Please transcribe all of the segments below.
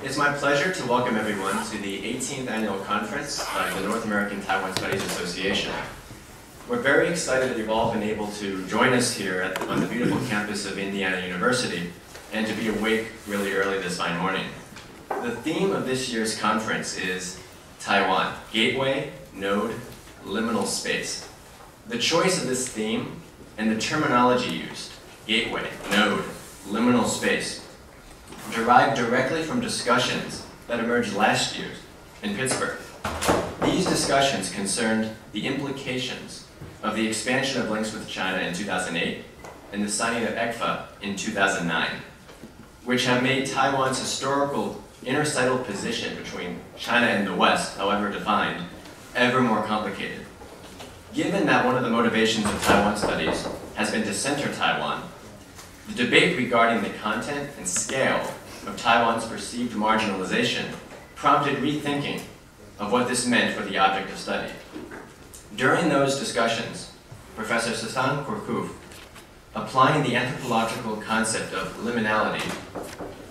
It's my pleasure to welcome everyone to the 18th Annual Conference of the North American Taiwan Studies Association. We're very excited that you've all been able to join us here on the beautiful campus of Indiana University and to be awake really early this fine morning. The theme of this year's conference is Taiwan, Gateway, Node, Liminal Space. The choice of this theme and the terminology used, gateway, node, liminal space, derived directly from discussions that emerged last year in Pittsburgh. These discussions concerned the implications of the expansion of links with China in 2008 and the signing of ECFA in 2009, which have made Taiwan's historical intersidal position between China and the West, however defined, ever more complicated. Given that one of the motivations of Taiwan studies has been to center Taiwan, the debate regarding the content and scale of Taiwan's perceived marginalization prompted rethinking of what this meant for the object of study. During those discussions, Professor Sasan Korkuf, applying the anthropological concept of liminality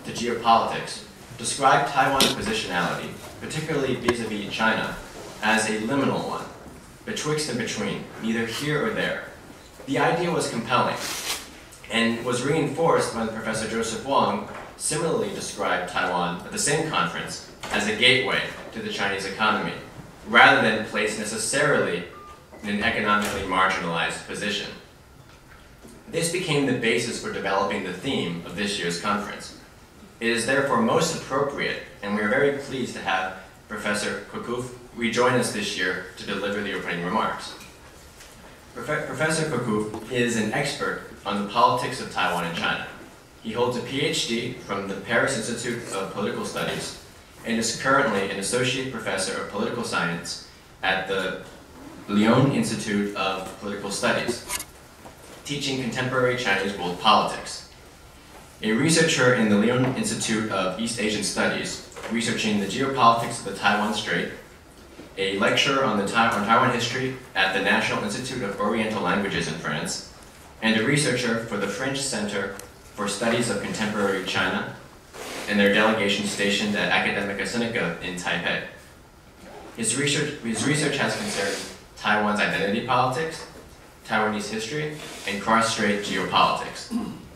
to geopolitics, described Taiwan's positionality, particularly vis-a-vis China, as a liminal one, betwixt and between, neither here or there. The idea was compelling and was reinforced when Professor Joseph Wong similarly described Taiwan at the same conference as a gateway to the Chinese economy, rather than placed necessarily in an economically marginalized position. This became the basis for developing the theme of this year's conference. It is therefore most appropriate, and we are very pleased to have Professor Korkuf rejoin us this year to deliver the opening remarks. Professor Korkuf is an expert on the politics of Taiwan and China. He holds a PhD from the Paris Institute of Political Studies and is currently an associate professor of political science at the Lyon Institute of Political Studies, teaching contemporary Chinese world politics. A researcher in the Lyon Institute of East Asian Studies, researching the geopolitics of the Taiwan Strait, a lecturer on Taiwan history at the National Institute of Oriental Languages in France, and a researcher for the French Center for Studies of Contemporary China and their delegation stationed at Academia Sinica in Taipei. His research has concerned Taiwan's identity politics, Taiwanese history, and cross-strait geopolitics.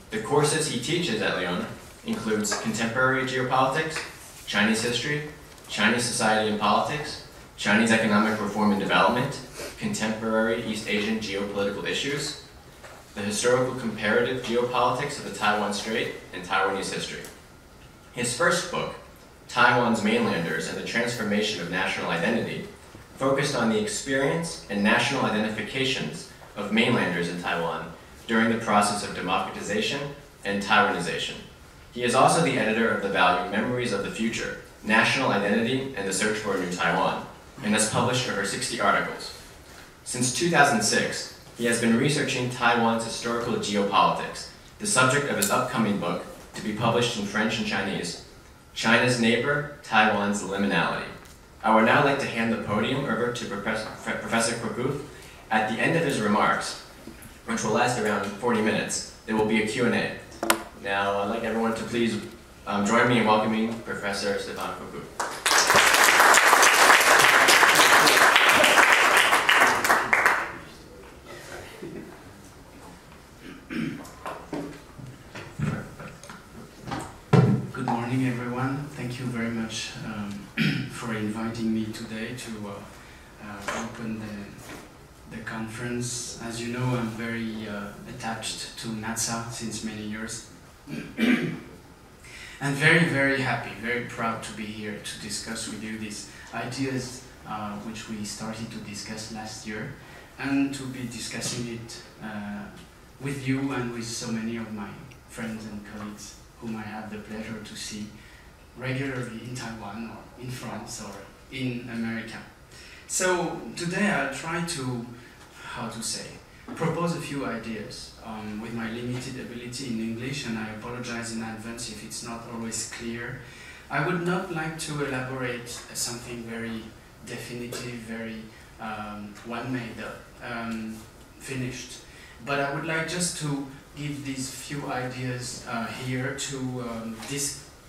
The courses he teaches at Lyon includes contemporary geopolitics, Chinese history, Chinese society and politics, Chinese economic reform and development, contemporary East Asian geopolitical issues, the historical comparative geopolitics of the Taiwan Strait, and Taiwanese history. His first book, Taiwan's Mainlanders and the Transformation of National Identity, focused on the experience and national identifications of mainlanders in Taiwan during the process of democratization and Taiwanization. He is also the editor of the volume Memories of the Future, National Identity and the Search for a New Taiwan, and has published over 60 articles. Since 2006, he has been researching Taiwan's historical geopolitics, the subject of his upcoming book, to be published in French and Chinese, China's Neighbor, Taiwan's Liminality. I would now like to hand the podium over to Professor Korkuf. At the end of his remarks, which will last around 40 minutes, there will be a Q&A. Now, I'd like everyone to please join me in welcoming Professor Stefan Korkuf. Good morning, everyone. Thank you very much for inviting me today to open the conference. As you know, I'm very attached to NATSA since many years. And very, very happy, very proud to be here to discuss with you these ideas which we started to discuss last year, and to be discussing it with you and with so many of my friends and colleagues whom I have the pleasure to see regularly in Taiwan or in France or in America. So today I'll try to, propose a few ideas with my limited ability in English, and I apologize in advance if it's not always clear. I would not like to elaborate something very definitive, very one-made, finished, but I would like just to give these few ideas here to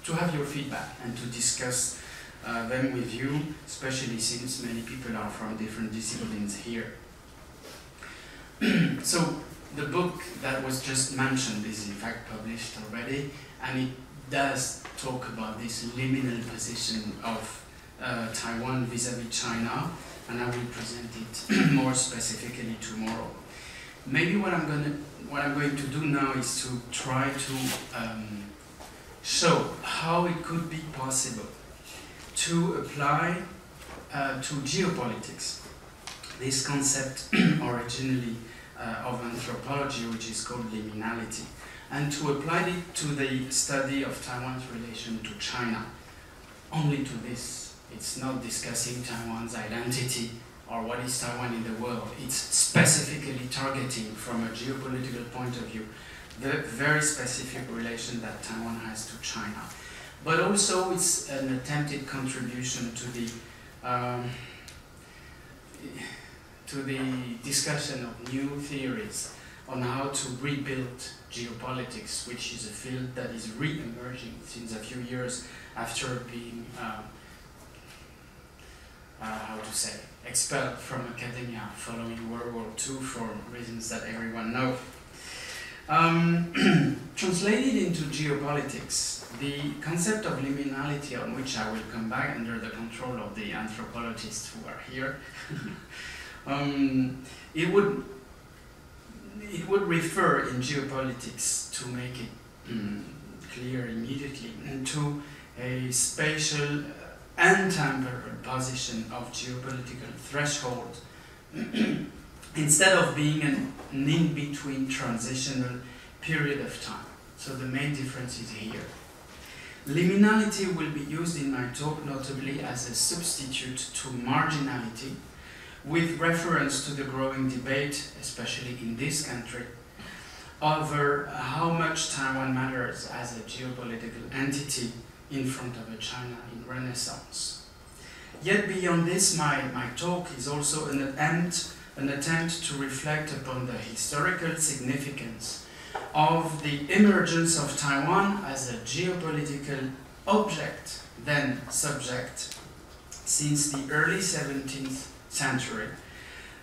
to have your feedback and to discuss them with you, especially since many people are from different disciplines here. So the book that was just mentioned is in fact published already, and it does talk about this liminal position of Taiwan vis-à-vis China, and I will present it more specifically tomorrow. Maybe what I'm going to do now is to try to show how it could be possible to apply to geopolitics this concept originally of anthropology, which is called liminality, and to apply it to the study of Taiwan's relation to China. Only to this. It's not discussing Taiwan's identity or what is Taiwan in the world. It's specifically targeting, from a geopolitical point of view, the very specific relation that Taiwan has to China. But also it's an attempted contribution to the discussion of new theories on how to rebuild geopolitics, which is a field that is re-emerging since a few years after being expelled from academia following World War II for reasons that everyone knows. Translated into geopolitics, the concept of liminality, on which I will come back under the control of the anthropologists who are here, it would refer in geopolitics, to make it clear immediately, into a spatial and temporal position of geopolitical threshold instead of being an in-between transitional period of time. So the main difference is here. Liminality will be used in my talk notably as a substitute to marginality, with reference to the growing debate, especially in this country, over how much Taiwan matters as a geopolitical entity in front of a China in Renaissance. Yet beyond this, my talk is also an attempt to reflect upon the historical significance of the emergence of Taiwan as a geopolitical object, then subject, since the early 17th century,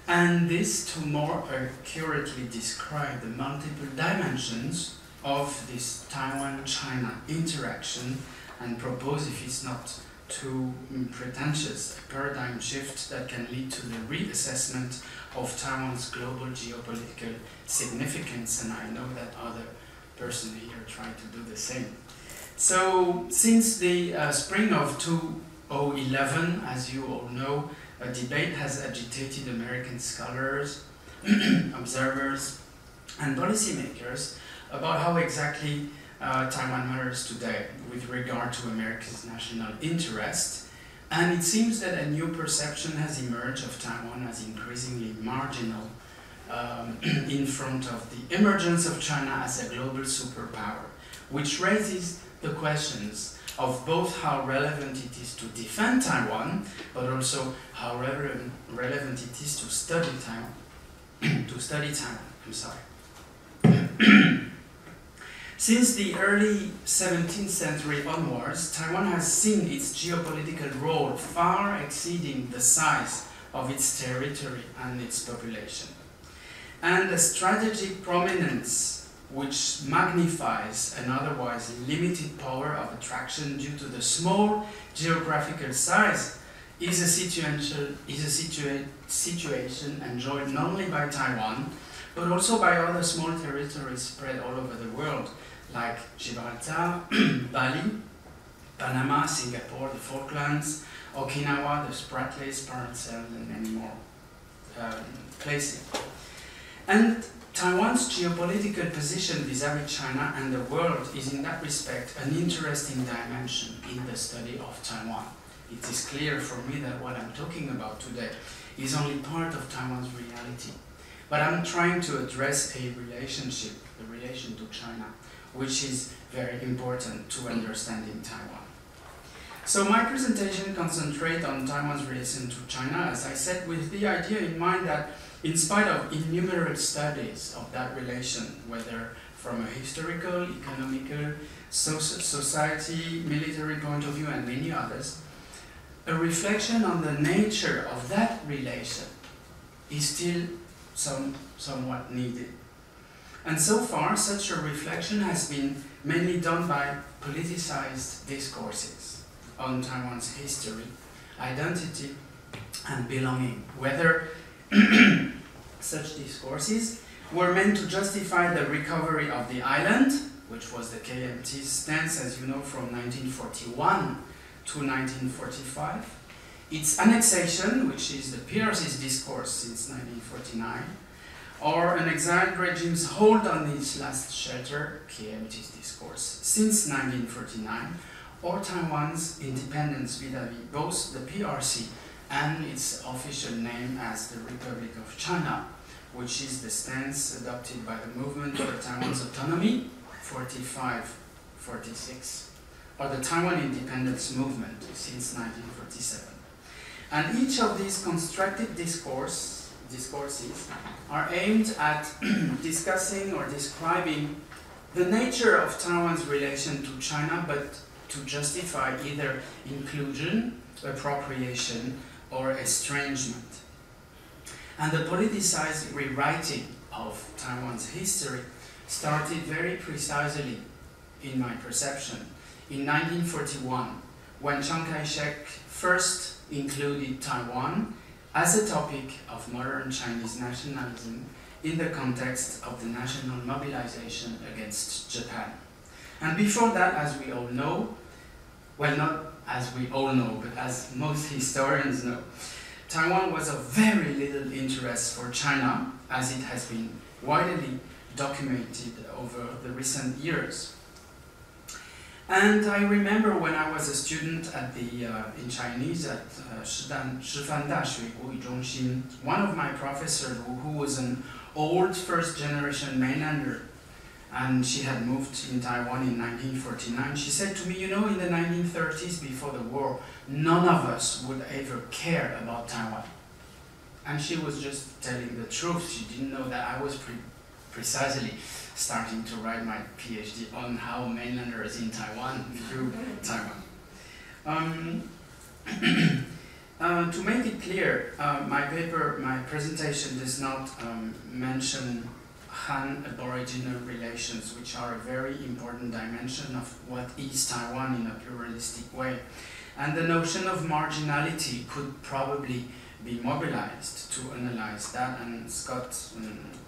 and this to more accurately describe the multiple dimensions of this Taiwan-China interaction and propose, if it's not too pretentious, a paradigm shift that can lead to the reassessment of Taiwan's global geopolitical significance, and I know that other person here tried to do the same. So, since the spring of 2011, as you all know, a debate has agitated American scholars, observers, and policymakers about how exactly Taiwan matters today with regard to America's national interest, and it seems that a new perception has emerged of Taiwan as increasingly marginal in front of the emergence of China as a global superpower, which raises the questions of both how relevant it is to defend Taiwan, but also how relevant it is to study Taiwan. I'm sorry. Since the early 17th century onwards, Taiwan has seen its geopolitical role far exceeding the size of its territory and its population. And a strategic prominence which magnifies an otherwise limited power of attraction due to the small geographical size is a situation enjoyed not only by Taiwan, but also by other small territories spread all over the world, like Gibraltar, Bali, Panama, Singapore, the Falklands, Okinawa, the Spratlys, Paracels, and many more places. And Taiwan's geopolitical position vis-à-vis China and the world is in that respect an interesting dimension in the study of Taiwan. It is clear for me that what I'm talking about today is only part of Taiwan's reality. But I'm trying to address a relationship, the relation to China, which is very important to understanding Taiwan. So my presentation concentrates on Taiwan's relation to China, as I said, with the idea in mind that in spite of innumerable studies of that relation, whether from a historical, economical, society, military point of view, and many others, a reflection on the nature of that relation is still somewhat needed. And so far, such a reflection has been mainly done by politicized discourses on Taiwan's history, identity, and belonging, whether such discourses were meant to justify the recovery of the island, which was the KMT's stance, as you know, from 1941 to 1945, its annexation, which is the PRC's discourse since 1949, or an exiled regime's hold on its last shelter, KMT's discourse, since 1949, or Taiwan's independence vis-à-vis both the PRC and its official name as the Republic of China, which is the stance adopted by the Movement for Taiwan's Autonomy, 45-46, or the Taiwan Independence Movement since 1947. And each of these constructed discourses are aimed at discussing or describing the nature of Taiwan's relation to China, but to justify either inclusion, appropriation, or estrangement. And the politicized rewriting of Taiwan's history started very precisely, in my perception, in 1941, when Chiang Kai-shek first included Taiwan as a topic of modern Chinese nationalism in the context of the national mobilization against Japan. And before that, as we all know, well, not as we all know, but as most historians know, Taiwan was of very little interest for China, as it has been widely documented over the recent years. And I remember when I was a student at in Chinese at Shifan Daxue Guyu Zhongxin, one of my professors, who was an old first-generation mainlander, and she had moved in Taiwan in 1949, she said to me, you know, in the 1930s, before the war, none of us would ever care about Taiwan. And she was just telling the truth. She didn't know that I was precisely starting to write my PhD on how mainlanders in Taiwan view Taiwan. To make it clear, my presentation does not mention Han Aboriginal relations, which are a very important dimension of what is Taiwan in a pluralistic way. And the notion of marginality could probably be mobilized to analyze that, and Scott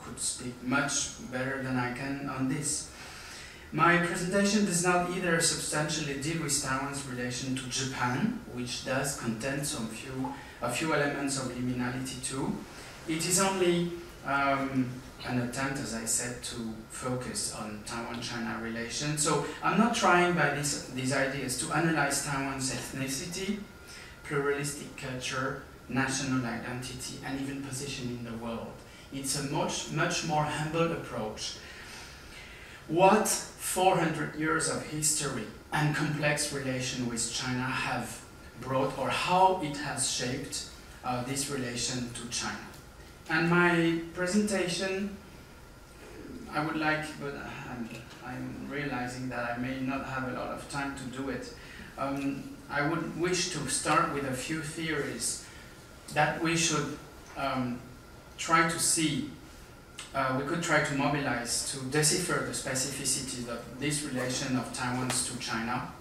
could speak much better than I can on this. My presentation does not either substantially deal with Taiwan's relation to Japan, which does contain a few elements of liminality too. It is only an attempt, as I said, to focus on Taiwan-China relations. So I'm not trying by these ideas to analyze Taiwan's ethnicity, pluralistic culture, national identity, and even position in the world. It's a much more humble approach. What 400 years of history and complex relation with China have brought, or how it has shaped this relation to China. And my presentation, I would like, but I'm realizing that I may not have a lot of time to do it. I would wish to start with a few theories that we should try to see, we could try to mobilize to decipher the specificities of this relation of Taiwan's to China,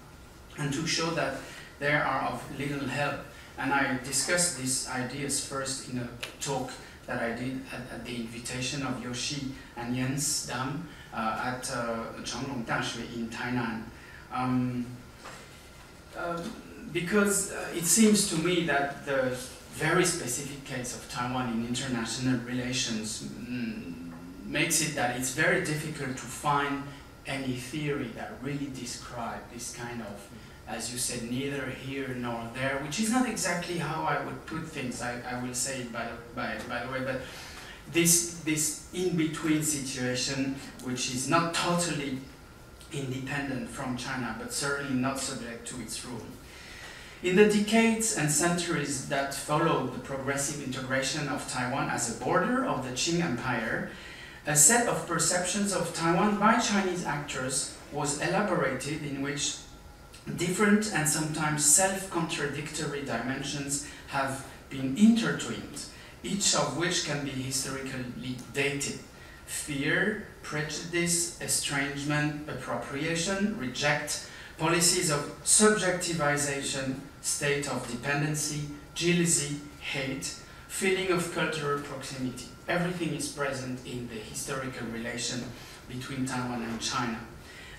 and to show that they are of little help. And I discussed these ideas first in a talk that I did at the invitation of Yoshi and Jens Dam at Changlong Daxue in Tainan. Because it seems to me that the very specific case of Taiwan in international relations makes it that it's very difficult to find any theory that really describes this kind of, as you said, neither here nor there, which is not exactly how I would put things, I will say it by the way, but this in-between situation, which is not totally independent from China, but certainly not subject to its rule. In the decades and centuries that followed the progressive integration of Taiwan as a border of the Qing Empire, a set of perceptions of Taiwan by Chinese actors was elaborated in which different and sometimes self-contradictory dimensions have been intertwined, each of which can be historically dated. Fear, prejudice, estrangement, appropriation, reject, policies of subjectivization, state of dependency, jealousy, hate, feeling of cultural proximity. Everything is present in the historical relation between Taiwan and China.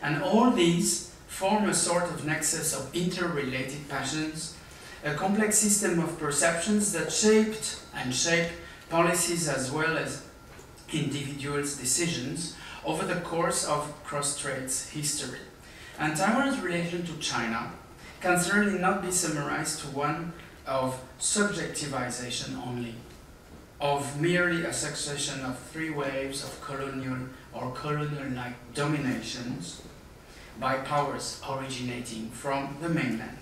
And all these form a sort of nexus of interrelated passions, a complex system of perceptions that shaped and shape policies as well as individuals' decisions over the course of cross-straits history. And Taiwan's relation to China can certainly not be summarized to one of subjectivization only, of merely a succession of three waves of colonial or colonial-like dominations by powers originating from the mainland.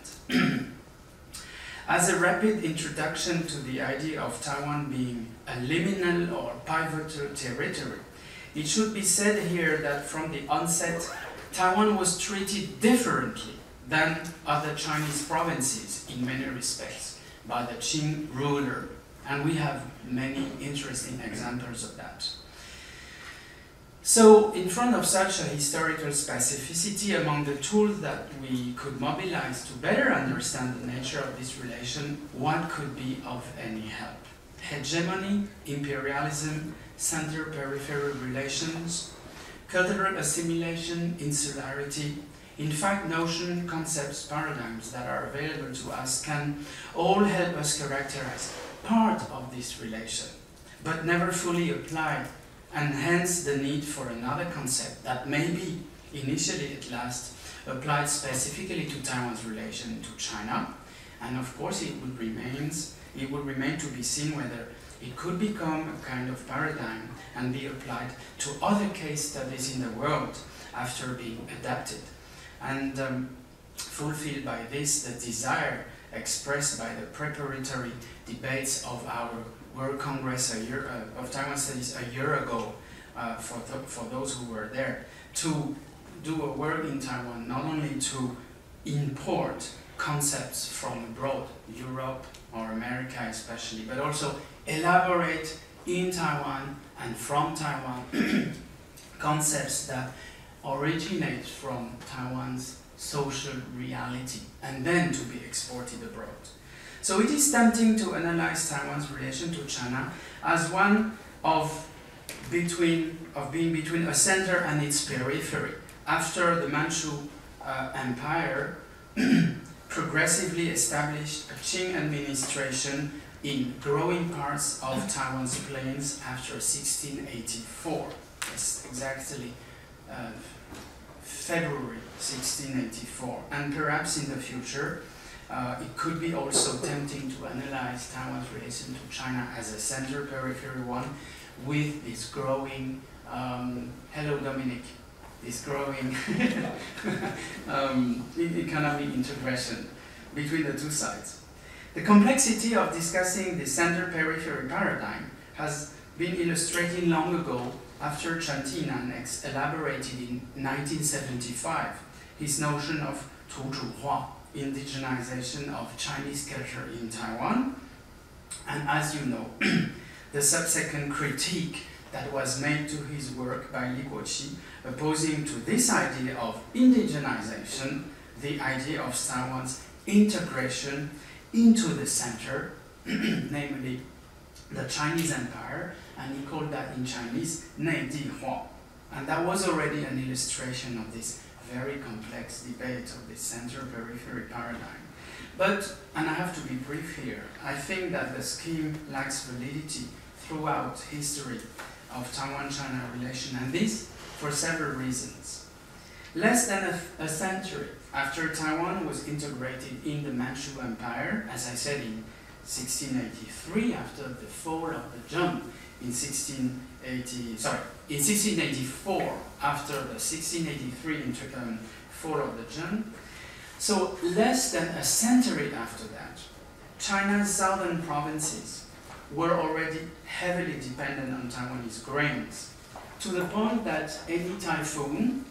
As a rapid introduction to the idea of Taiwan being a liminal or pivotal territory, it should be said here that from the onset, Taiwan was treated differently than other Chinese provinces in many respects by the Qing ruler, and we have many interesting examples of that. So, in front of such a historical specificity, among the tools that we could mobilize to better understand the nature of this relation, what could be of any help? Hegemony, imperialism, center-periphery relations, cultural assimilation, insularity, in fact, notion, concepts, paradigms that are available to us can all help us characterize part of this relation, but never fully apply, and hence the need for another concept that may be, initially at last, applied specifically to Taiwan's relation to China, and of course it would remain to be seen whether it could become a kind of paradigm and be applied to other case studies in the world after being adapted, and fulfilled by this the desire expressed by the preparatory debates of our World Congress of Taiwan Studies a year ago, for those who were there, to do a work in Taiwan, not only to import concepts from abroad, Europe or America especially, but also elaborate in Taiwan and from Taiwan concepts that originate from Taiwan's social reality and then to be exported abroad. So it is tempting to analyze Taiwan's relation to China as one of being between a center and its periphery. After the Manchu Empire progressively established a Qing administration in growing parts of Taiwan's plains after 1684. It's exactly February 1684. And perhaps in the future, it could be also tempting to analyze Taiwan's relation to China as a center-periphery one with this growing, hello Dominic, this growing economic integration between the two sides. The complexity of discussing the center-periphery paradigm has been illustrated long ago after Chen Tinan elaborated in 1975 his notion of 土主化, indigenization of Chinese culture in Taiwan. And as you know, the subsequent critique that was made to his work by Li Guoqi, opposing to this idea of indigenization, the idea of Taiwan's integration into the center, namely the Chinese Empire, and he called that in Chinese 内地化. And that was already an illustration of this very complex debate of the center-periphery paradigm. But, and I have to be brief here, I think that the scheme lacks validity throughout history of Taiwan-China relation, and this for several reasons. Less than a century after Taiwan was integrated in the Manchu Empire, as I said in 1683, after the fall of the Zheng, in 1684, after the 1683 fall of the Zheng. So less than a century after that, China's southern provinces were already heavily dependent on Taiwanese grains, to the point that any typhoon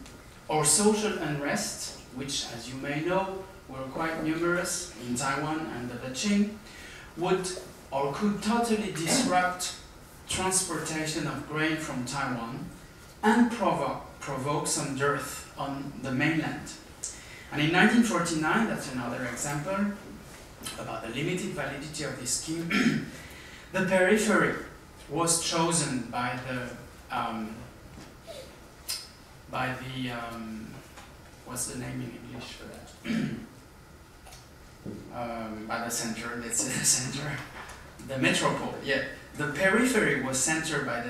or social unrest, which, as you may know, were quite numerous in Taiwan under the Qing, would or could totally disrupt transportation of grain from Taiwan and provoke some dearth on the mainland. And in 1949, that's another example about the limited validity of this scheme, the periphery was chosen by the what's the name in English for that? By the center, let's say the center, the metropole. Yeah, the periphery was centered by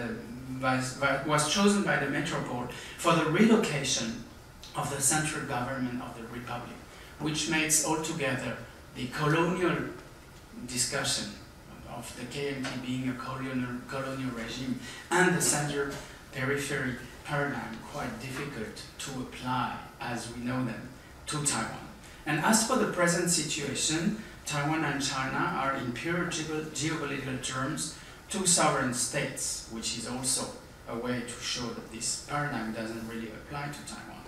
was chosen by the metropole for the relocation of the central government of the republic, which makes altogether the colonial discussion of the KMT being a colonial regime and the center periphery paradigm quite difficult to apply as we know them to Taiwan. And as for the present situation, Taiwan and China are in pure geopolitical terms two sovereign states, which is also a way to show that this paradigm doesn't really apply to Taiwan.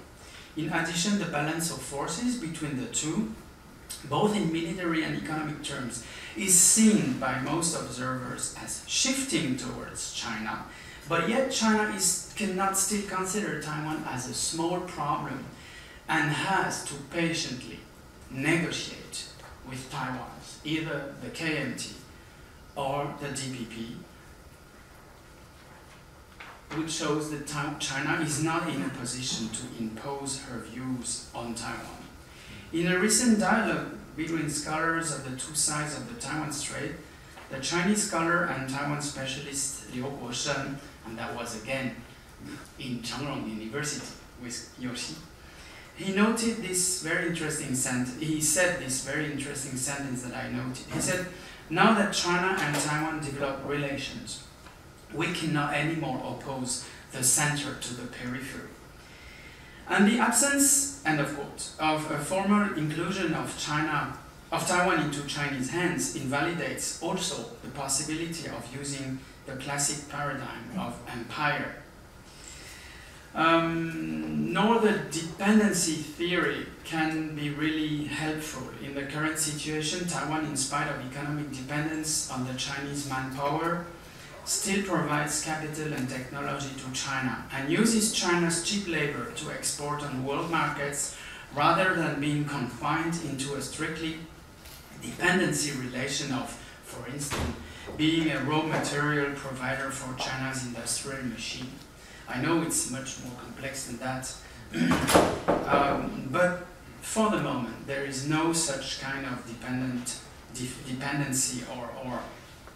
In addition, the balance of forces between the two, both in military and economic terms, is seen by most observers as shifting towards China, but yet China cannot still consider Taiwan as a small problem and has to patiently negotiate with Taiwan, either the KMT or the DPP, which shows that China is not in a position to impose her views on Taiwan. In a recent dialogue between scholars of the two sides of the Taiwan Strait, the Chinese scholar and Taiwan specialist Liu Guosheng, and that was again in Changrong University with Yoshi, he noted this very interesting sentence. He said this very interesting sentence that I noted. He said, "Now that China and Taiwan develop relations, we cannot anymore oppose the center to the periphery. And the absence," end of quote, "of a formal inclusion of Taiwan into Chinese hands invalidates also the possibility of using the classic paradigm of empire. Nor the dependency theory can be really helpful. In the current situation, Taiwan, in spite of economic dependence on the Chinese manpower, still provides capital and technology to China and uses China's cheap labor to export on world markets rather than being confined into a strictly dependency relation of, for instance, being a raw material provider for China's industrial machine." I know it's much more complex than that, but for the moment there is no such kind of dependency or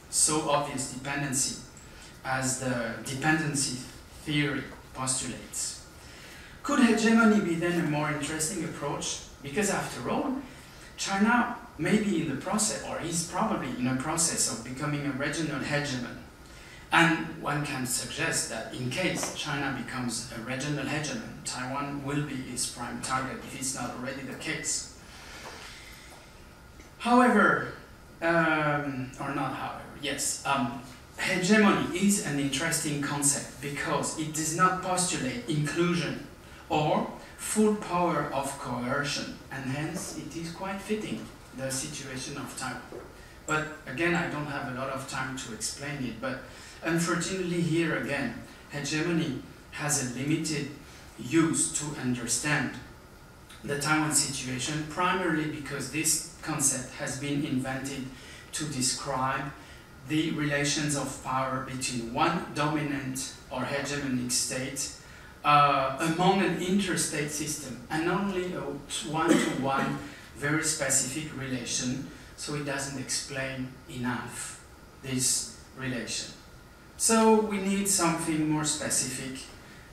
so obvious dependency as the dependency theory postulates. Could hegemony be then a more interesting approach? Because after all, China may be in the process, or is probably in a process of becoming a regional hegemon. And one can suggest that in case China becomes a regional hegemon, Taiwan will be its prime target if it's not already the case. However, hegemony is an interesting concept because it does not postulate inclusion or full power of coercion, and hence it is quite fitting the situation of Taiwan. But again, I don't have a lot of time to explain it, but unfortunately here again, hegemony has a limited use to understand the Taiwan situation, primarily because this concept has been invented to describe the relations of power between one dominant or hegemonic state among an interstate system, and only a one-to-one very specific relation, so it doesn't explain enough this relation. So we need something more specific,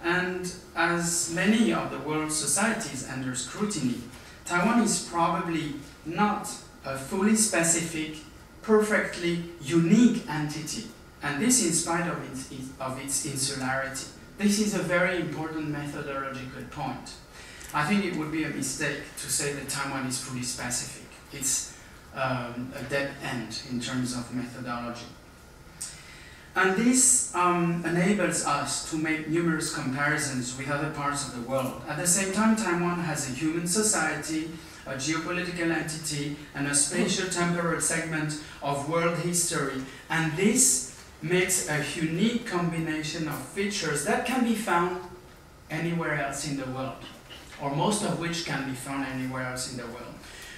and as many of the world's societies under scrutiny, Taiwan is probably not a fully specific, perfectly unique entity, and this in spite of its insularity. This is a very important methodological point. I think it would be a mistake to say that Taiwan is fully specific. It's a dead end in terms of methodology. And this enables us to make numerous comparisons with other parts of the world. At the same time, Taiwan has a human society, a geopolitical entity, and a spatial-temporal segment of world history. And this makes a unique combination of features that can be found anywhere else in the world, or most of which can be found anywhere else in the world,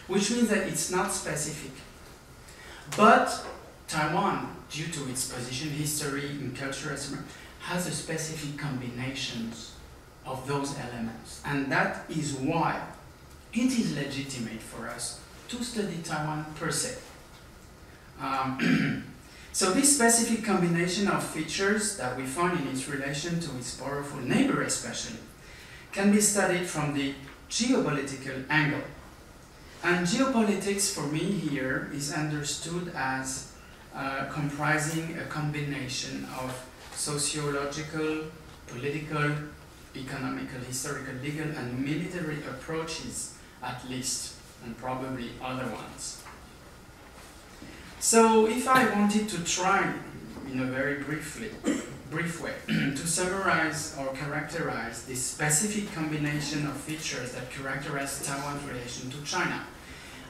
which means that it's not specific. But Taiwan, due to its position, history, and culture, has a specific combinations of those elements. And that is why it is legitimate for us to study Taiwan per se. So this specific combination of features that we find in its relation to its powerful neighbor especially, can be studied from the geopolitical angle. And geopolitics for me here is understood as comprising a combination of sociological, political, economical, historical, legal, and military approaches at least, and probably other ones. So if I wanted to try, in a very brief way, to summarize or characterize this specific combination of features that characterize Taiwan's relation to China,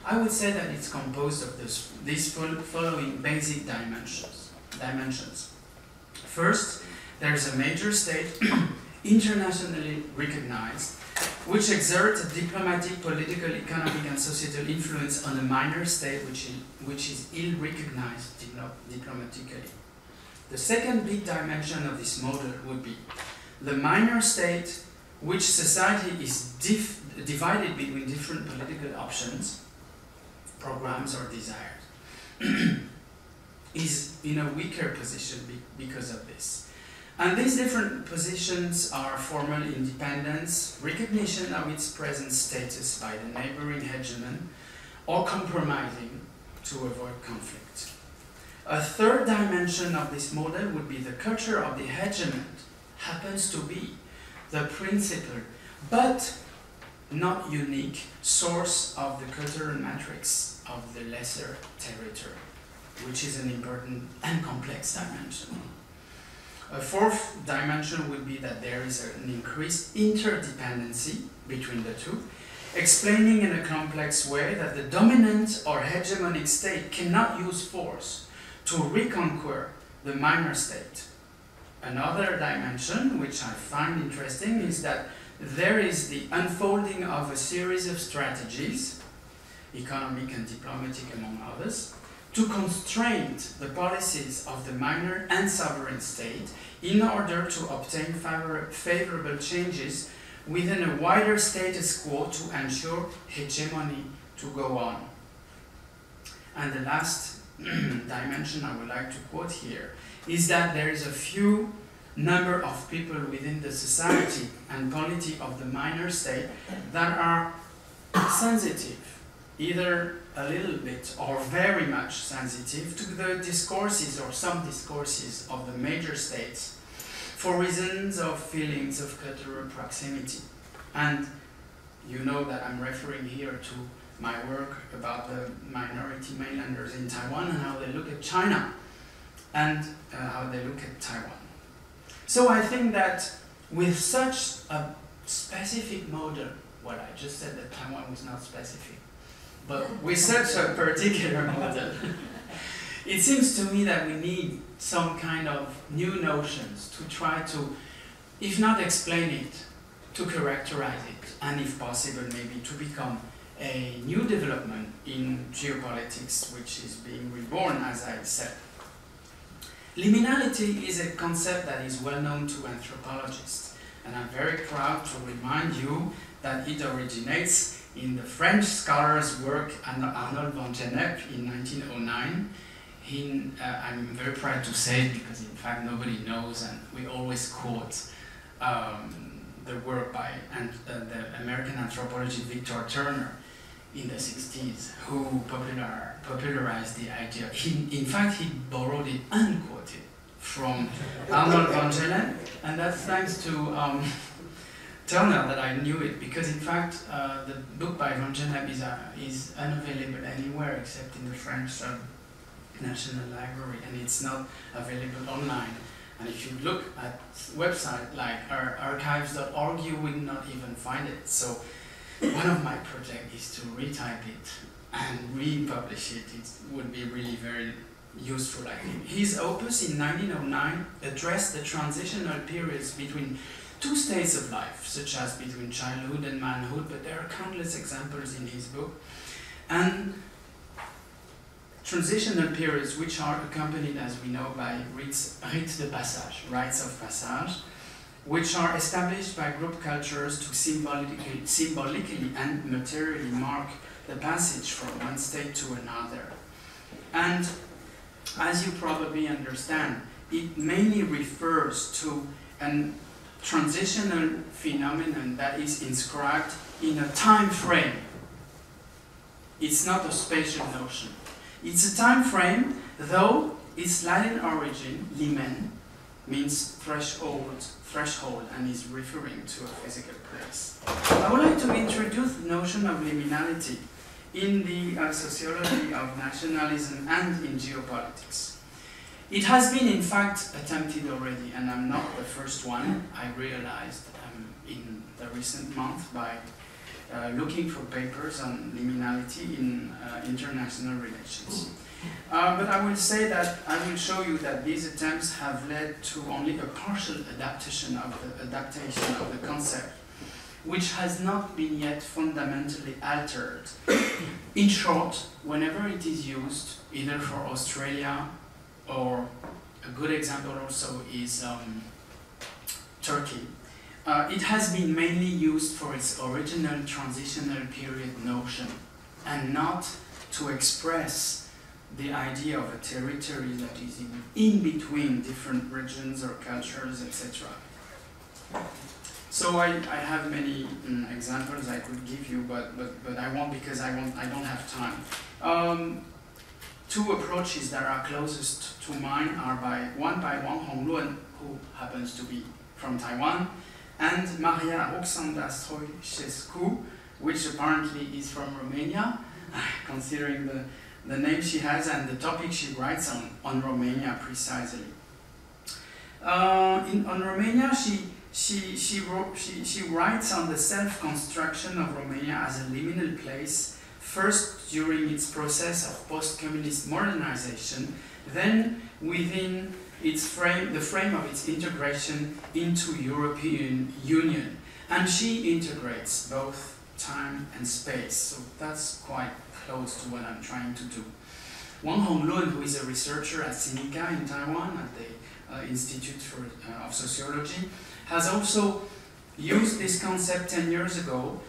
I would say that it's composed of these following basic dimensions. First, there is a major state internationally recognized, which exerts a diplomatic, political, economic, and societal influence on a minor state which is ill-recognized diplomatically. The second big dimension of this model would be the minor state, which society is divided between different political options, programs, or desires, is in a weaker position because of this. And these different positions are formal independence, recognition of its present status by the neighboring hegemon, or compromising to avoid conflict. A third dimension of this model would be the culture of the hegemon happens to be the principal, but not unique, source of the cultural matrix of the lesser territory, which is an important and complex dimension. A fourth dimension would be that there is an increased interdependency between the two, explaining in a complex way that the dominant or hegemonic state cannot use force to reconquer the minor state. Another dimension, which I find interesting, is that there is the unfolding of a series of strategies, economic and diplomatic among others, to constrain the policies of the minor and sovereign state in order to obtain favorable changes within a wider status quo to ensure hegemony to go on. And the last dimension I would like to quote here is that there is a few number of people within the society and polity of the minor state that are sensitive, either a little bit or very much sensitive to the discourses or some discourses of the major states for reasons of feelings of cultural proximity. And you know that I'm referring here to my work about the minority mainlanders in Taiwan and how they look at China and how they look at Taiwan. So I think that with such a specific model, well, I just said that Taiwan was not specific, but with such a particular model, it seems to me that we need some kind of new notions to try to, if not explain it, to characterize it, and if possible, maybe to become a new development in geopolitics, which is being reborn, as I said. Liminality is a concept that is well known to anthropologists, and I'm very proud to remind you that it originates in the French scholar's work Arnold van Gennep in 1909. I'm very proud to say it because in fact nobody knows, and we always quote the work by the American anthropologist Victor Turner in the 60s, who popularized the idea. In fact, he borrowed it unquoted from Arnold van Gennep, and that's thanks to Turner that I knew it, because in fact the book by van Gennep is unavailable anywhere except in the French National Library, and it's not available online. And if you look at website like archives.org, you will not even find it. So one of my projects is to retype it and republish it. It would be really very useful, I think. His opus in 1909 addressed the transitional periods between two states of life, such as between childhood and manhood, but there are countless examples in his book. And transitional periods which are accompanied, as we know, by rites de passage, rites of passage, which are established by group cultures to symbolically and materially mark the passage from one state to another. And as you probably understand, it mainly refers to a transitional phenomenon that is inscribed in a time frame. It's not a spatial notion. It's a time frame, though its Latin origin, limen, means threshold, and is referring to a physical place. I would like to introduce the notion of liminality in the sociology of nationalism and in geopolitics. It has been, in fact, attempted already, and I'm not the first one. I realized in the recent month by looking for papers on liminality in international relations. But I will say that I will show you that these attempts have led to only a partial adaptation of the concept, which has not been yet fundamentally altered. In short, whenever it is used, either for Australia, or a good example also is Turkey, it has been mainly used for its original transitional period notion, and not to express the idea of a territory that is in between different regions or cultures, etc. So I have many examples I could give you, but I won't, because I don't have time. Two approaches that are closest to mine are one by Wang Honglun, who happens to be from Taiwan, and Maria Oxanda Stoicescu, which apparently is from Romania, considering the name she has and the topic she writes on Romania precisely. On Romania, she writes on the self-construction of Romania as a liminal place, first during its process of post-communist modernization, then within its the frame of its integration into European Union. And she integrates both time and space, so that's quite close to what I'm trying to do. Wang Honglun, who is a researcher at Sinica in Taiwan, at the Institute of Sociology, has also used this concept 10 years ago,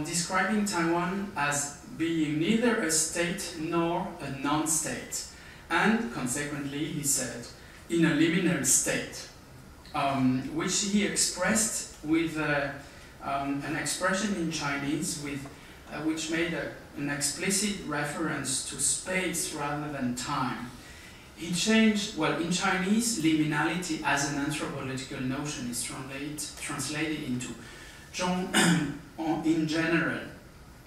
describing Taiwan as being neither a state nor a non-state, and consequently, he said, in a liminal state, which he expressed with an expression in Chinese which made an explicit reference to space rather than time. He changed, well, in Chinese, liminality as an anthropological notion is translated into in general,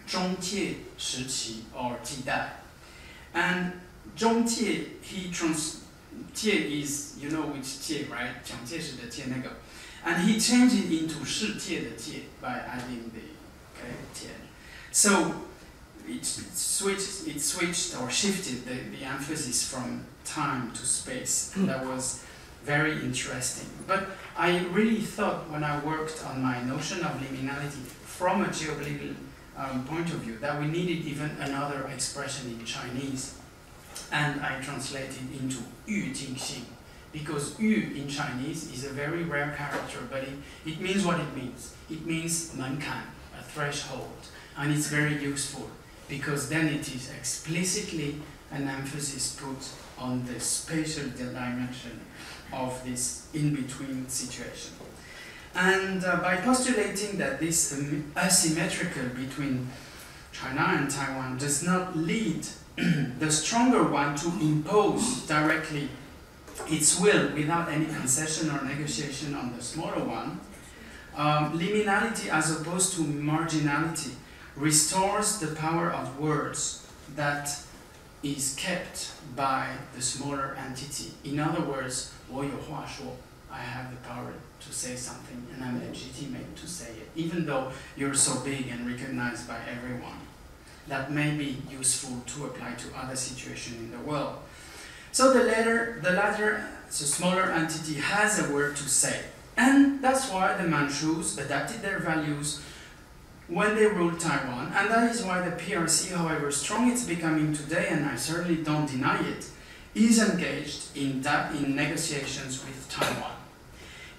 中介时期 or 季代. And 中介, tie is, you know which 界, right? 蒋介石的界那个. And he changed it into 世界的界 by adding the 界. So it switched or shifted the emphasis from time to space. And that was very interesting. But I really thought, when I worked on my notion of liminality from a geopolitical point of view, that we needed even another expression in Chinese. And I translated into 语境性, because 语 in Chinese is a very rare character, but it means what it means. It means 门槛, a threshold, and it's very useful, because then it is explicitly an emphasis put on the spatial dimension of this in-between situation. And by postulating that this asymmetrical between China and Taiwan does not lead the stronger one to impose directly its will without any concession or negotiation on the smaller one, liminality as opposed to marginality restores the power of words that is kept by the smaller entity. In other words, 我有话说, I have the power to say something and I'm legitimate to say it, even though you're so big and recognized by everyone. That may be useful to apply to other situations in the world. So the smaller entity has a word to say. And that's why the Manchus adapted their values when they ruled Taiwan, and that is why the PRC, however strong it's becoming today, and I certainly don't deny it, is engaged in negotiations with Taiwan.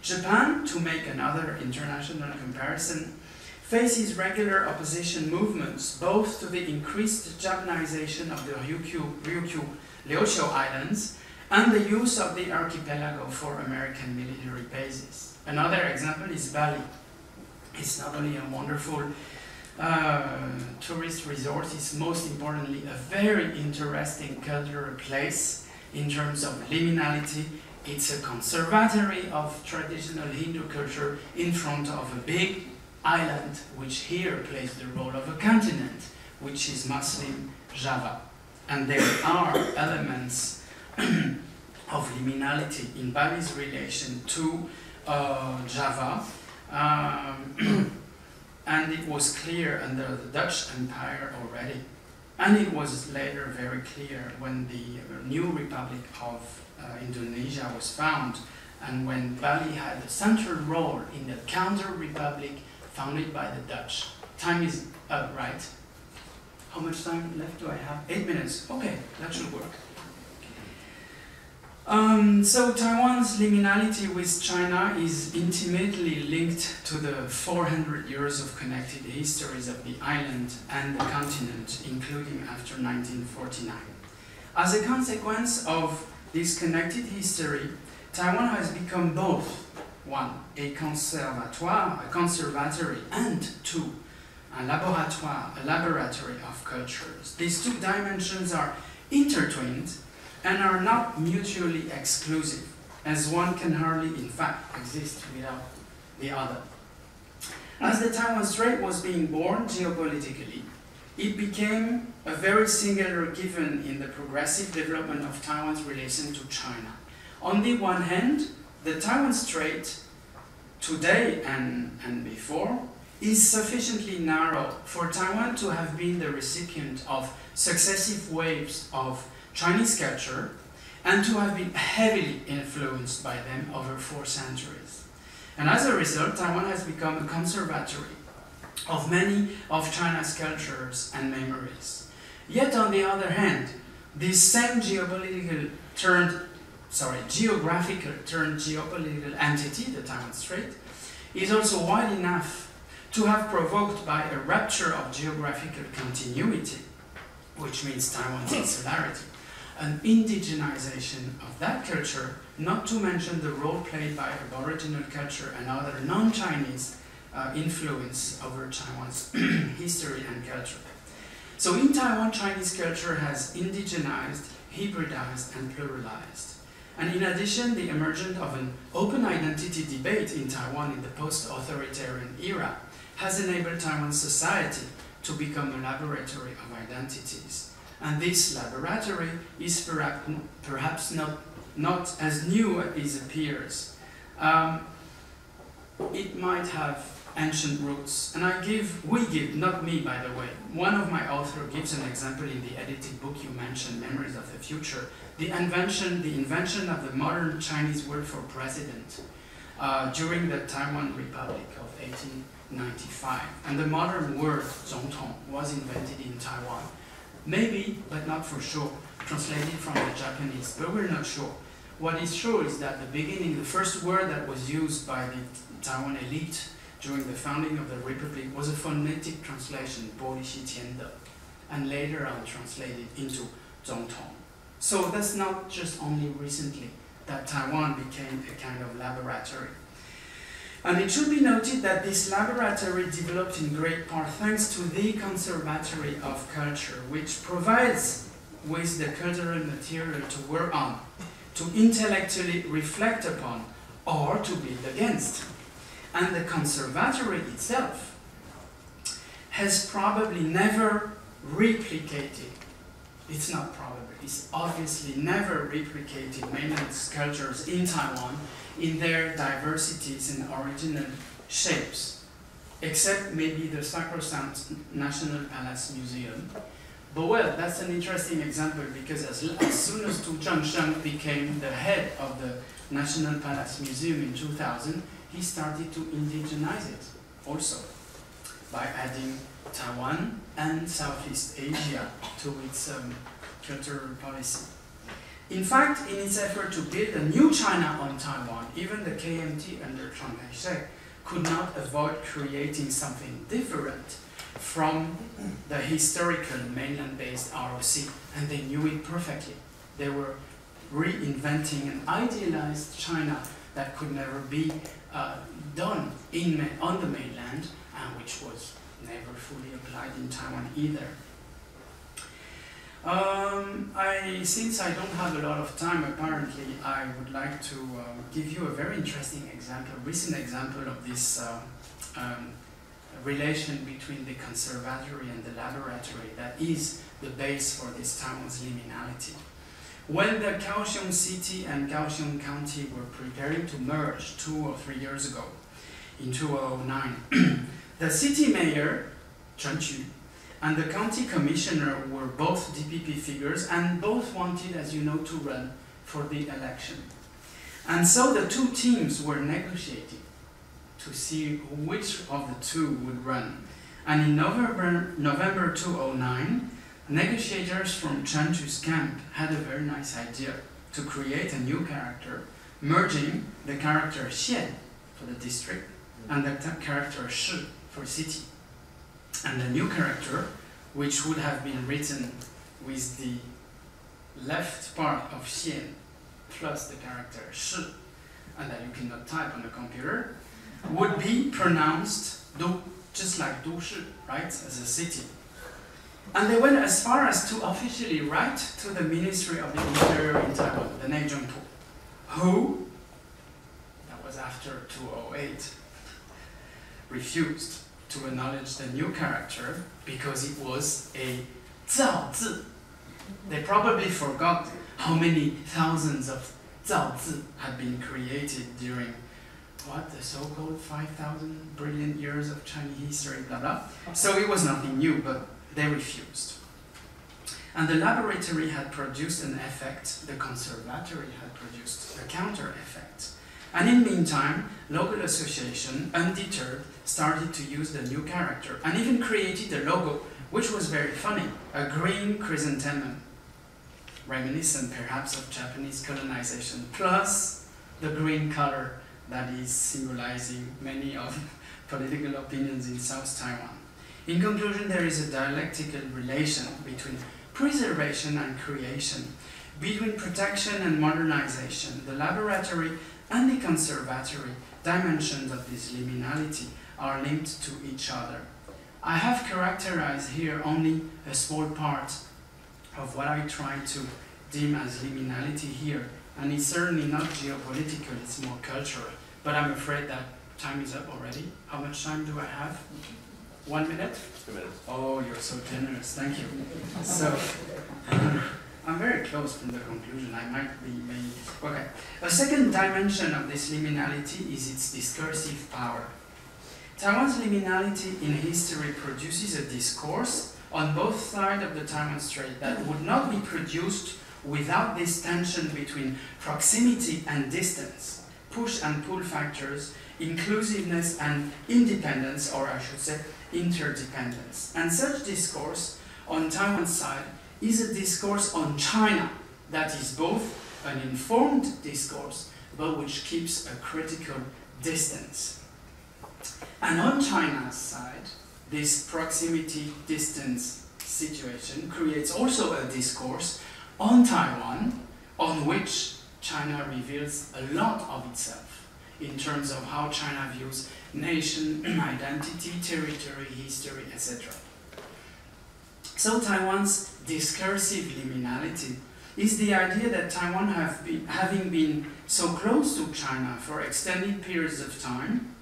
Japan, to make another international comparison, faces regular opposition movements both to the increased Japanization of the Ryukyu Liuqiu Islands and the use of the archipelago for American military bases. Another example is Bali. It's not only a wonderful tourist resort, it's most importantly a very interesting cultural place in terms of liminality. It's a conservatory of traditional Hindu culture in front of a big island, which here plays the role of a continent, which is Muslim Java. And there are elements of liminality in Bali's relation to Java. And it was clear under the Dutch Empire already. And it was later very clear when the new Republic of Indonesia was found, and when Bali had a central role in the counter-republic founded by the Dutch. Time is up, right? How much time left do I have? 8 minutes. Okay, that should work. So Taiwan's liminality with China is intimately linked to the 400 years of connected histories of the island and the continent, including after 1949. As a consequence of this connected history, Taiwan has become both, one, a conservatoire, a conservatory, and two, a laboratoire, a laboratory of cultures. These two dimensions are intertwined and are not mutually exclusive, as one can hardly, in fact, exist without the other. As the Taiwan Strait was being born geopolitically, it became a very singular given in the progressive development of Taiwan's relation to China. On the one hand, the Taiwan Strait, today and before, is sufficiently narrow for Taiwan to have been the recipient of successive waves of Chinese culture and to have been heavily influenced by them over 4 centuries. And as a result, Taiwan has become a conservatory of many of China's cultures and memories. Yet on the other hand, this same geographical turned geopolitical entity, the Taiwan Strait, is also wide enough to have provoked by a rupture of geographical continuity, which means Taiwan's insularity, an indigenization of that culture, not to mention the role played by Aboriginal culture and other non-Chinese influence over Taiwan's history and culture. So in Taiwan, Chinese culture has indigenized, hybridized, and pluralized. And in addition, the emergence of an open identity debate in Taiwan in the post-authoritarian era has enabled Taiwan's society to become a laboratory of identities. And this laboratory is perhaps not as new as it appears. It might have ancient roots, and we give, not me by the way, one of my authors gives an example in the edited book you mentioned, Memories of the Future, the invention of the modern Chinese word for president during the Taiwan Republic of 1895. And the modern word 总统 was invented in Taiwan. Maybe, but not for sure, translated from the Japanese, but we're not sure. What is sure is that the first word that was used by the Taiwan elite during the founding of the Republic was a phonetic translation, 玻璃西天的, and later on translated into 总统. So that's not just only recently that Taiwan became a kind of laboratory. And it should be noted that this laboratory developed in great part thanks to the Conservatory of Culture, which provides with the cultural material to work on, to intellectually reflect upon, or to build against. And the conservatory itself has probably never replicated it's not probable, it's obviously never replicated mainland sculptures in Taiwan in their diversities and original shapes, except maybe the Sacrosanct National Palace Museum. But well, that's an interesting example because as soon as Tu Zhengsheng became the head of the National Palace Museum in 2000, he started to indigenize it also by adding Taiwan and Southeast Asia to its cultural policy. In fact, in its effort to build a new China on Taiwan, even the KMT under Chiang Kai-shek could not avoid creating something different from the historical mainland-based ROC, and they knew it perfectly. They were reinventing an idealized China that could never be done on the mainland, and which was never fully applied in Taiwan either. Since I don't have a lot of time, apparently, I would like to give you a very interesting example, a recent example of this relation between the conservatory and the laboratory that is the base for this Taiwan's liminality. When the Kaohsiung City and Kaohsiung County were preparing to merge 2 or 3 years ago, in 2009, the city mayor, Chen Qu, and the county commissioner were both DPP figures and both wanted, as you know, to run for the election. And so the two teams were negotiating to see which of the two would run. And in November 2009, negotiators from Chen Qu's camp had a very nice idea to create a new character, merging the character Xian for the district and the character Shi for city. And the new character, which would have been written with the left part of Xian plus the character Shi, and that you cannot type on a computer, would be pronounced Du, just like Du Shi, right, as a city. And they went as far as to officially write to the Ministry of the Interior in Taiwan, the Neijungpu, who, that was after 2008, refused to acknowledge the new character because it was a Zao Zi. They probably forgot how many thousands of Zao Zi had been created during what, the so-called 5,000 brilliant years of Chinese history, blah blah. So it was nothing new, but they refused. And the laboratory had produced an effect, the conservatory had produced a counter effect. And in the meantime, local association, undeterred, started to use the new character and even created a logo, which was very funny, a green chrysanthemum, reminiscent perhaps of Japanese colonization, plus the green color that is symbolizing many of political opinions in South Taiwan. In conclusion, there is a dialectical relation between preservation and creation, between protection and modernization. The laboratory and the conservatory dimensions of this liminality are linked to each other. I have characterized here only a small part of what I try to deem as liminality here, and it's certainly not geopolitical, it's more cultural. But I'm afraid that time is up already. How much time do I have? 1 minute? 2 minutes. Oh, you're so generous, thank you. So, I'm very close from the conclusion, I might be maybe... Okay. A second dimension of this liminality is its discursive power. Taiwan's liminality in history produces a discourse on both sides of the Taiwan Strait that would not be produced without this tension between proximity and distance, push and pull factors, inclusiveness and independence, or I should say interdependence. And such discourse on Taiwan's side is a discourse on China that is both an informed discourse, but which keeps a critical distance. And on China's side, this proximity-distance situation creates also a discourse on Taiwan, on which China reveals a lot of itself in terms of how China views nation, identity, territory, history, etc. So Taiwan's discursive liminality is the idea that Taiwan having been so close to China for extended periods of time,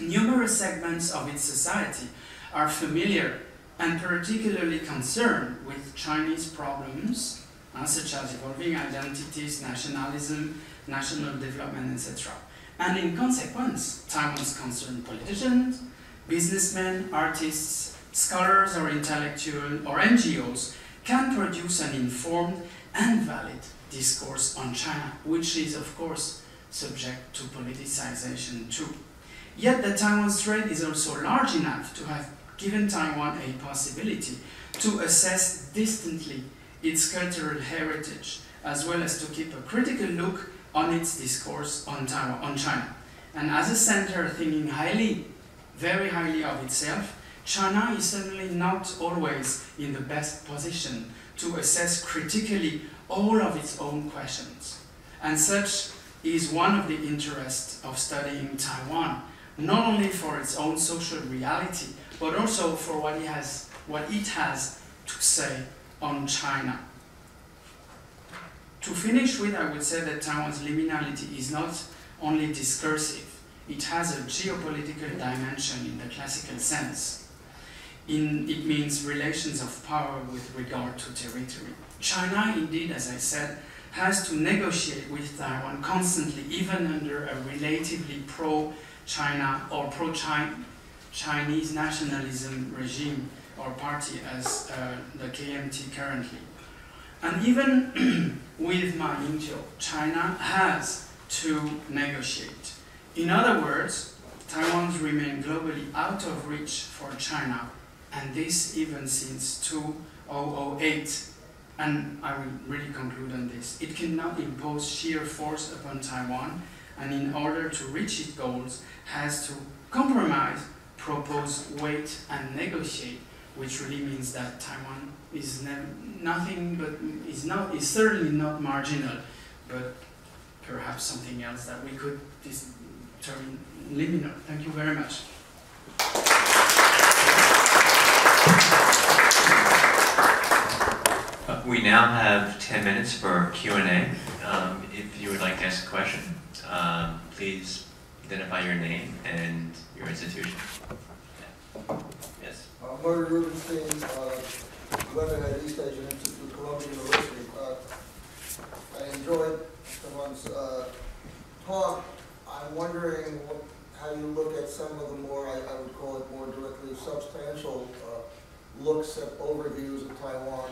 numerous segments of its society are familiar and particularly concerned with Chinese problems, such as evolving identities, nationalism, national development, etc. And in consequence, Taiwan's concerned politicians, businessmen, artists, scholars or intellectuals or NGOs can produce an informed and valid discourse on China, which is of course subject to politicization too. Yet the Taiwan Strait is also large enough to have given Taiwan a possibility to assess distantly its cultural heritage, as well as to keep a critical look on its discourse on China. And as a center thinking very highly of itself, China is certainly not always in the best position to assess critically all of its own questions. And such is one of the interests of studying Taiwan, not only for its own social reality, but also for what it has to say on China. To finish with, I would say that Taiwan's liminality is not only discursive, it has a geopolitical dimension in the classical sense. It means relations of power with regard to territory. China, indeed, as I said, has to negotiate with Taiwan constantly, even under a relatively pro-China or pro-Chinese nationalism regime or party as the KMT currently. And even with Ma Ying-jeou, China has to negotiate. In other words, Taiwan remains globally out of reach for China, and this even since 2008. And I will really conclude on this. It cannot impose sheer force upon Taiwan, and in order to reach its goals, has to compromise, propose, wait, and negotiate, which really means that Taiwan is is certainly not marginal, but perhaps something else that we could term liminal. Thank you very much. We now have 10 minutes for Q&A. If you would like to ask a question, please identify your name and your institution. Yeah. Yes. Murray Rubenstein, Lebanon at East Asian Institute, Columbia University. I enjoyed someone's talk. I'm wondering how you look at some of the more, I would call it more directly substantial looks at overviews of Taiwan,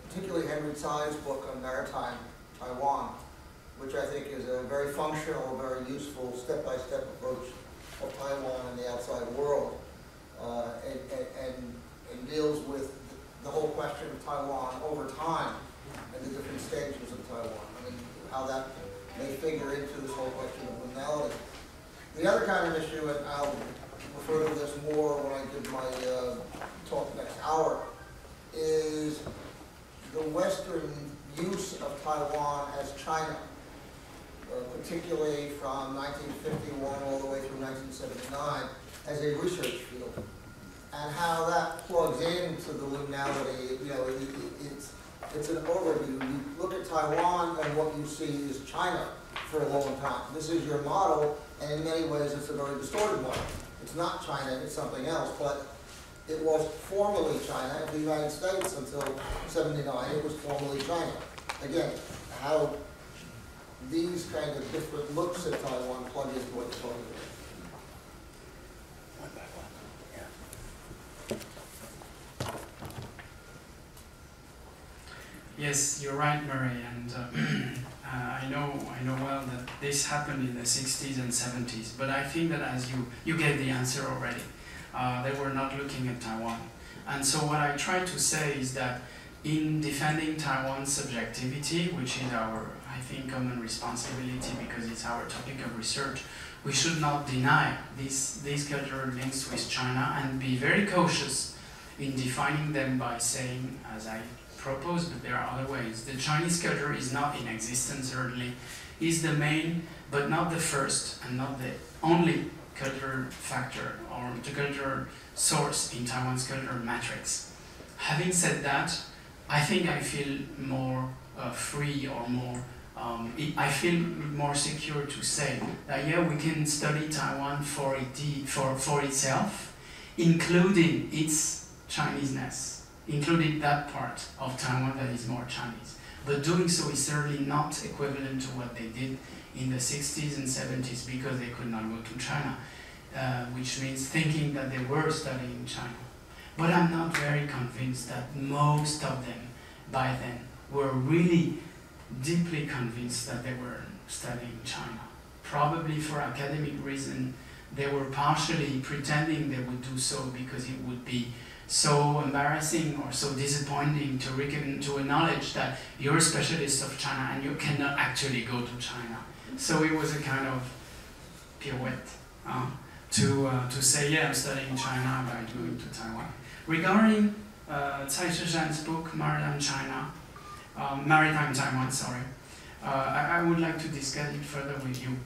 particularly Henry Tsai's book on maritime Taiwan, which I think is a very functional, very useful step-by-step approach of Taiwan and the outside world, and deals with the whole question of Taiwan over time and the different stages of Taiwan. I mean, how that may figure into this whole question of liminality. The other kind of issue, and I'll refer to this more when I give my talk next hour, is the Western use of Taiwan as China, particularly from 1951 all the way through 1979, as a research field, and how that plugs into the liminality. You know, it's an overview. You look at Taiwan, and what you see is China for a long time. This is your model, and in many ways, it's a very distorted model. It's not China; it's something else, but it was formerly China. In the United States until '79, it was formerly China. Again, how these kind of different looks at Taiwan plug into what you're talking about. Yes, you're right, Murray, and I know well that this happened in the 60s and 70s, but I think that as you gave the answer already, they were not looking at Taiwan. And so what I try to say is that in defending Taiwan's subjectivity, which is our, I think, common responsibility because it's our topic of research, we should not deny these cultural links with China and be very cautious in defining them by saying, as I propose, but there are other ways, the Chinese culture is not in existence, certainly, is the main, but not the first and not the only cultural factor or the cultural source in Taiwan's cultural matrix. Having said that, I think I feel more free or more, I feel more secure to say that yeah, we can study Taiwan for itself, including its Chineseness, including that part of Taiwan that is more Chinese. But doing so is certainly not equivalent to what they did in the 60s and 70s because they could not go to China, which means thinking that they were studying in China. But I'm not very convinced that most of them by then were really deeply convinced that they were studying China. Probably for academic reason, they were partially pretending they would do so because it would be so embarrassing or so disappointing to acknowledge that you're a specialist of China and you cannot actually go to China. So it was a kind of pirouette to say, yeah, I'm studying China by going to Taiwan. Regarding Cai Zhishan's book, Maritime Taiwan, sorry, I would like to discuss it further with you.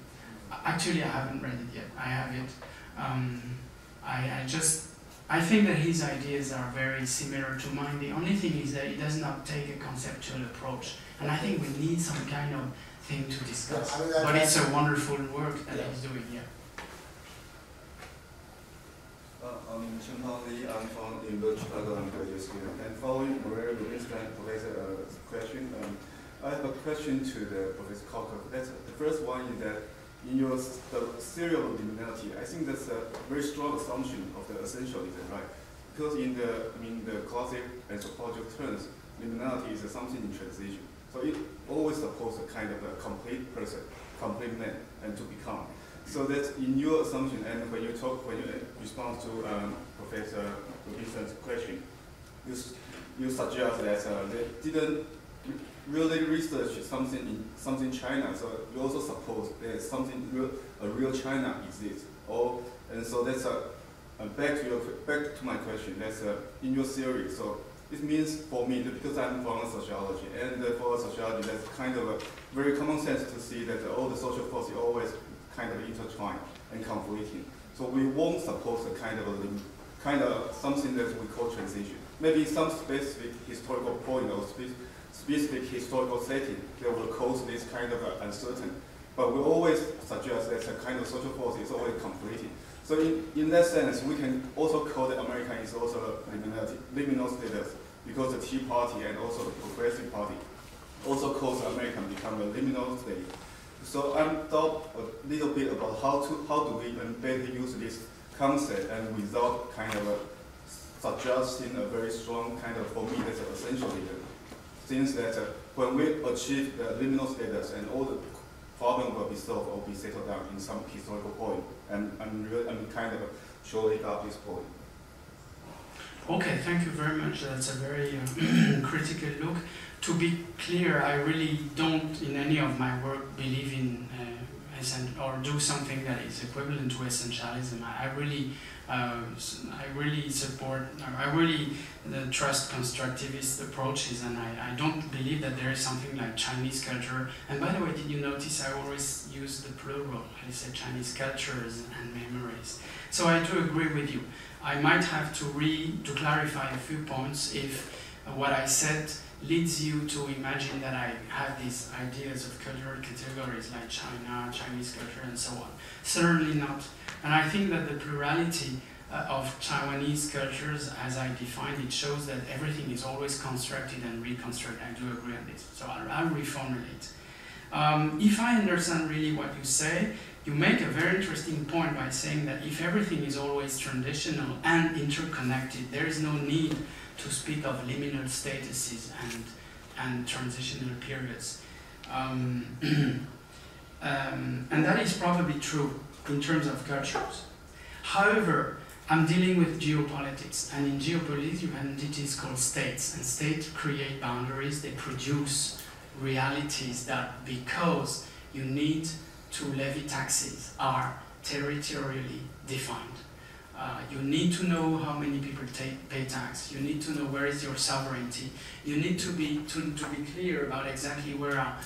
Actually, I haven't read it yet. I have it. I think that his ideas are very similar to mine. The only thing is that he does not take a conceptual approach. And I think we need some kind of thing to discuss. Yeah, I mean, but it's a wonderful work that he's doing here. I'm Chen Lee. I'm from the Chicago graduate student. And following Maria Lewinsky professor's question, I have a question to the Professor Cocker. The first one is that in your theory of liminality, I think that's a very strong assumption of the essentialism, right? Because in the classic anthropological terms, liminality is something in transition. So it always supposes a kind of a complete person, complete man, and to become. So that in your assumption, and when you respond to Professor Robinson's question, you suggest that they didn't really research something China. So you also suppose there's a real China exists. And so that's back to my question. That's in your theory. So it means for me, because I'm from sociology, and for sociology, that's kind of a very common sense to see that all the social forces always kind of intertwined and conflicting. So we won't suppose a kind of something that we call transition. Maybe some specific historical point or specific historical setting that will cause this kind of uncertainty. But we always suggest that a kind of social force is always conflicting. So in that sense, we can also call the American is also liminal status, because the Tea Party and also the Progressive Party also cause American become a liminal state. So I'm thought a little bit about how do we even better use this concept and without kind of suggesting a very strong kind of, for me, that's essentially things that when we achieve the liminal status and all the problem will be solved or be settled down in some historical point. And I'm kind of showing up this point. Okay, thank you very much. That's a very critical look. To be clear, I really don't, in any of my work, believe in or do something that is equivalent to essentialism. I really support, I really trust constructivist approaches, and I don't believe that there is something like Chinese culture. And by the way, did you notice I always use the plural? I say Chinese cultures and memories. So I do agree with you. I might have to clarify a few points if what I said leads you to imagine that I have these ideas of cultural categories like China, Chinese culture, and so on. Certainly not. And I think that the plurality of Taiwanese cultures, as I defined it, shows that everything is always constructed and reconstructed. I do agree on this. So I'll reformulate. If I understand really what you say, you make a very interesting point by saying that if everything is always transitional and interconnected, there is no need to speak of liminal statuses and transitional periods. And that is probably true in terms of cultures. However, I'm dealing with geopolitics, and in geopolitics you have entities called states, and states create boundaries, they produce realities that, because you need to levy taxes, are territorially defined. You need to know how many people pay tax. You need to know where is your sovereignty. You need to be clear about exactly where are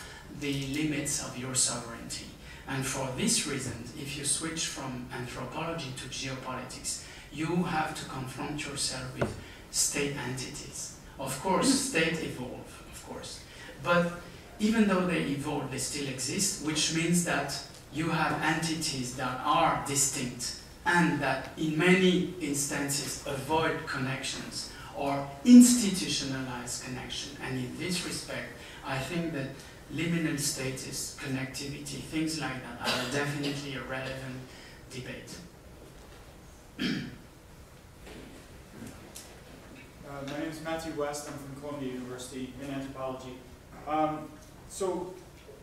the limits of your sovereignty. And for this reason, if you switch from anthropology to geopolitics, you have to confront yourself with state entities. Of course, states evolve, of course. But even though they evolve, they still exist, which means that you have entities that are distinct and that in many instances avoid connections or institutionalized connection. And in this respect, I think that liminal status, connectivity, things like that are definitely a relevant debate. My name is Matthew West. I'm from Columbia University in anthropology. So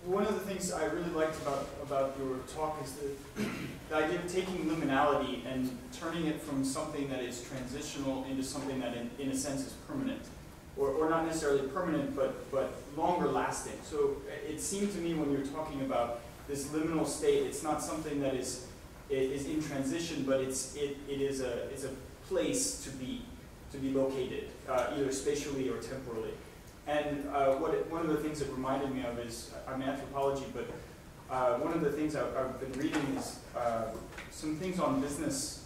one of the things I really liked about your talk is the idea of taking liminality and turning it from something that is transitional into something that in a sense is permanent. Or not necessarily permanent, but longer lasting. So it seemed to me when you're talking about this liminal state, it's not something that is in transition, but it is a place to be located, either spatially or temporally. And one of the things it reminded me of is, I'm anthropology, but one of the things I've been reading is some things on business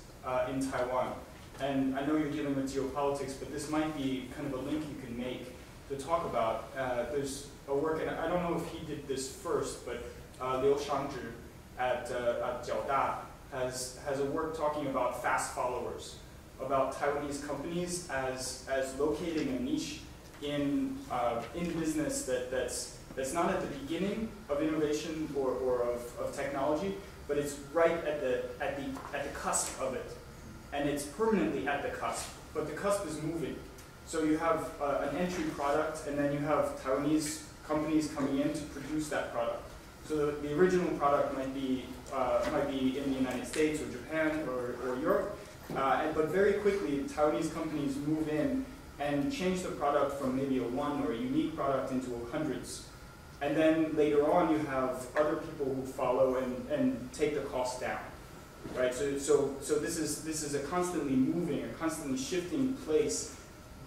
in Taiwan. And I know you're dealing with geopolitics, but this might be kind of a link you can make to talk about. There's a work, and I don't know if he did this first, but Liu Shangzhi at Jiaoda has a work talking about fast followers, about Taiwanese companies as locating a niche in business that's not at the beginning of innovation or of technology, but it's right at the cusp of it. And it's permanently at the cusp, but the cusp is moving. So you have an entry product, and then you have Taiwanese companies coming in to produce that product. So the original product might be in the United States or Japan or Europe, but very quickly Taiwanese companies move in and change the product from maybe a one or a unique product into hundreds. And then later on you have other people who follow and take the cost down. Right, so this is a constantly moving, a constantly shifting place,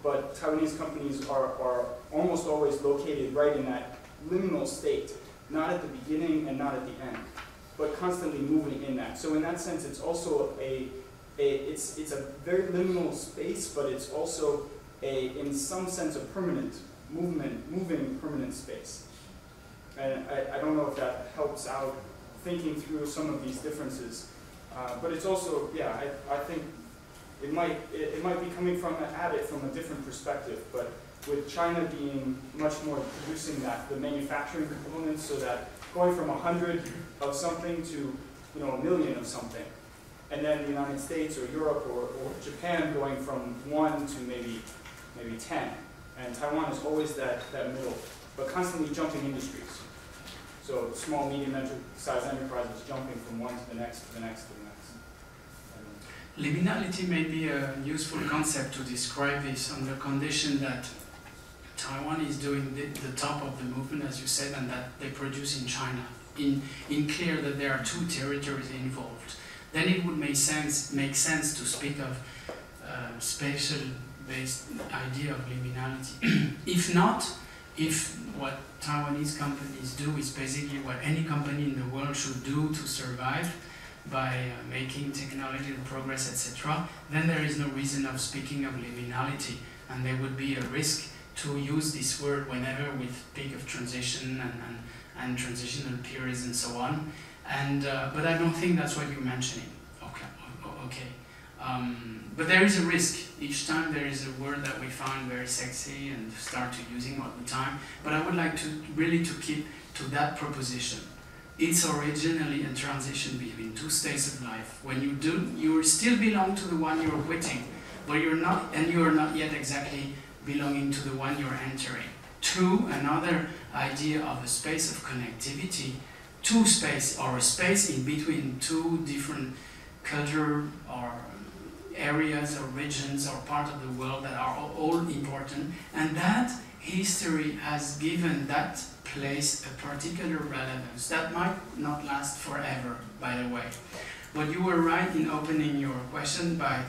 but Taiwanese companies are almost always located right in that liminal state, not at the beginning and not at the end, but constantly moving in that. So in that sense, it's also it's a very liminal space, but it's also in some sense a permanent moving permanent space. And I don't know if that helps out thinking through some of these differences. But it's also, yeah, I think it might be coming at it from a different perspective. But with China being much more producing the manufacturing components, so that going from 100 of something to 1 million of something, and then the United States or Europe or Japan going from 1 to maybe 10, and Taiwan is always that middle, but constantly jumping industries. So small, medium-sized enterprises jumping from one to the next, to the next, to the next. Liminality may be a useful concept to describe this on the condition that Taiwan is doing the top of the movement, as you said, and that they produce in China. In clear that there are two territories involved. Then it would make sense to speak of spatial-based idea of liminality. If not, if what Taiwanese companies do is basically what any company in the world should do to survive by making technological progress, etc., then there is no reason of speaking of liminality, and there would be a risk to use this word whenever with peak of transition and transitional periods and so on. And but I don't think that's what you're mentioning. Okay. But there is a risk. Each time there is a word that we find very sexy and start to using all the time. But I would like to really keep to that proposition. It's originally a transition between two states of life. When you still belong to the one you're quitting, but you're not yet exactly belonging to the one you're entering. To another idea of a space of connectivity, a space in between two different culture or areas or regions or part of the world that are all important, and that history has given that place a particular relevance that might not last forever, by the way. But you were right in opening your question by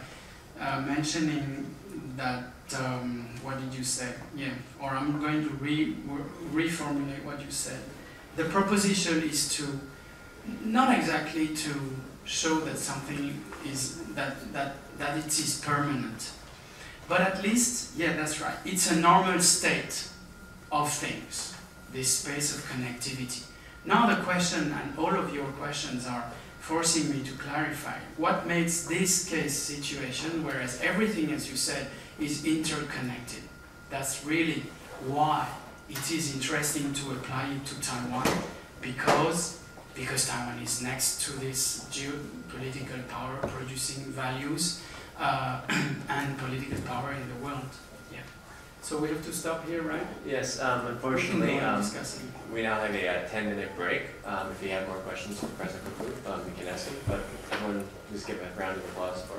mentioning that, what did you say? Yeah, or I'm going to reformulate what you said. The proposition is to, not exactly to show that something is, that it is permanent, but at least, yeah, that's right, it's a normal state of things, this space of connectivity. Now the question, and all of your questions are forcing me to clarify what makes this case situation, whereas everything, as you said, is interconnected. That's really why it is interesting to apply it to Taiwan, because Taiwan is next to this geopolitical power producing values and political power in the world. Yeah. So we have to stop here, right? Yes, unfortunately, We can go on discussing. we now have a 10-minute break. If you have more questions for President Kapoor, we can ask him, but everyone just give a round of applause for